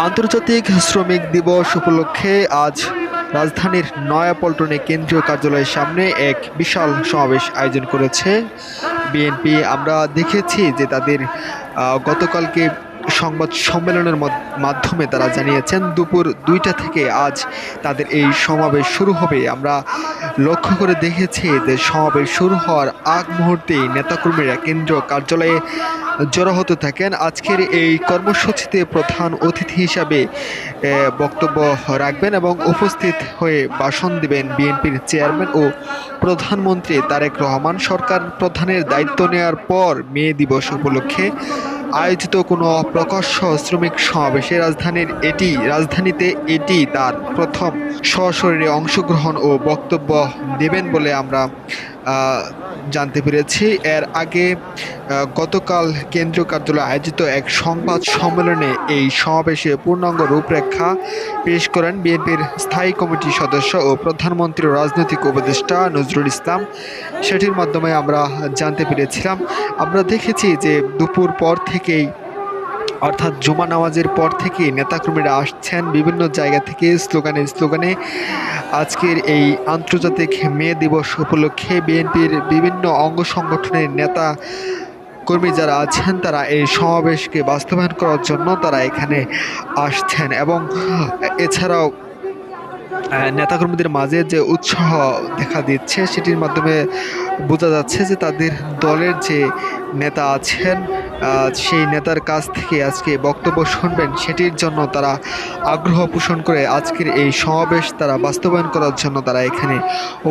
আন্তর্জাতিক শ্রমিক দিবস উপলক্ষে আজ রাজধানীর নয়াপল্টনে কেন্দ্রীয় কার্যালয়ের সামনে এক বিশাল সমাবেশ আয়োজন করেছে বিএনপি। আমরা দেখেছি যে তাদের গতকালকে সংবাদ সম্মেলনের মাধ্যমে তারা জানিয়েছেন দুপুর 2টা থেকে আজ তাদের এই সমাবেশ শুরু হবে। আমরা লক্ষ্য করে দেখেছি যে সমাবেশ শুরু হওয়ার আগ মুহূর্তেই নেতাকর্মীরা কেন্দ্রীয় কার্যালয়ে জড়ো হতে থাকেন। আজকের এই কর্মসূচিতে প্রধান অতিথি হিসাবে বক্তব্য রাখবেন এবং উপস্থিত হয়ে ভাষণ দিবেন বিএনপির চেয়ারম্যান ও প্রধানমন্ত্রী তারেক রহমান। সরকার প্রধানের দায়িত্ব নেওয়ার পর মে দিবস উপলক্ষে আয়োজিত কোনো প্রকাশ্য শ্রমিক সমাবেশে রাজধানীতে এটি তার প্রথম সশরীরে অংশগ্রহণ ও বক্তব্য দেবেন বলে আমরা জানতে পেরেছি। এর আগে গতকাল কেন্দ্রীয় কার্যালয়ে আয়োজিত এক সংবাদ সম্মেলনে এই সমাবেশে পূর্ণাঙ্গ রূপরেখা পেশ করেন বিএনপির স্থায়ী কমিটির সদস্য ও প্রধানমন্ত্রীর রাজনৈতিক উপদেষ্টা নজরুল ইসলাম। সেটির মাধ্যমে আমরা জানতে পেরেছিলাম। আমরা দেখেছি যে দুপুর পর থেকেই অর্থাৎ জুমা নামাজের পর থেকে নেতাকর্মীরা আসছেন বিভিন্ন জায়গা থেকে স্লোগানে। আজকের এই আন্তর্জাতিক মে দিবস উপলক্ষে বিএনপির বিভিন্ন অঙ্গ সংগঠনের নেতা কর্মী যারা আছেন তারা এই সমাবেশকে বাস্তবায়ন করার জন্য তারা এখানে আসছেন এবং এছাড়াও নেতাকর্মীদের মাঝে যে উৎসাহ দেখা দিচ্ছে সেটির মাধ্যমে বোঝা যাচ্ছে যে তাদের দলের যে নেতা আছেন সেই নেতার কাছ থেকে আজকে বক্তব্য শুনবেন, সেটির জন্য তারা আগ্রহ পোষণ করে আজকের এই সমাবেশ তারা বাস্তবায়ন করার জন্য তারা এখানে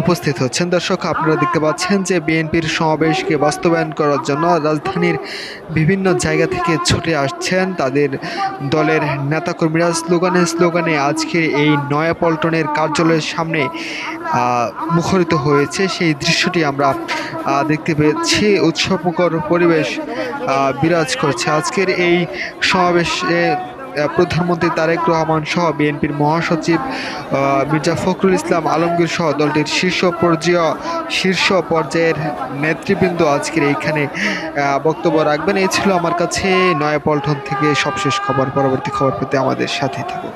উপস্থিত হচ্ছেন। দর্শক, আপনারা দেখতে পাচ্ছেন যে বিএনপির সমাবেশকে বাস্তবায়ন করার জন্য রাজধানীর বিভিন্ন জায়গা থেকে ছুটে আসছেন তাদের দলের নেতাকর্মীরা স্লোগানে আজকের এই নয়াপল্টনের কার্যালয়ের সামনে মুখরিত হয়েছে। সেই দৃশ্যটি আমরা দেখতে পেয়েছি। উৎসবমুখর পরিবেশ বিরাজ করছে। আজকের এই সমাবেশে প্রধানমন্ত্রী তারেক রহমান সহ বিএনপির মহাসচিব মির্জা ফখরুল ইসলাম আলমগীর সহ দলটির শীর্ষ পর্যায়ের নেতৃবৃন্দ আজকের এইখানে বক্তব্য রাখবেন। এই ছিল আমার কাছে নয়াপল্টন থেকে সবশেষ খবর। পরবর্তী খবর পেতে আমাদের সাথে থাকুন।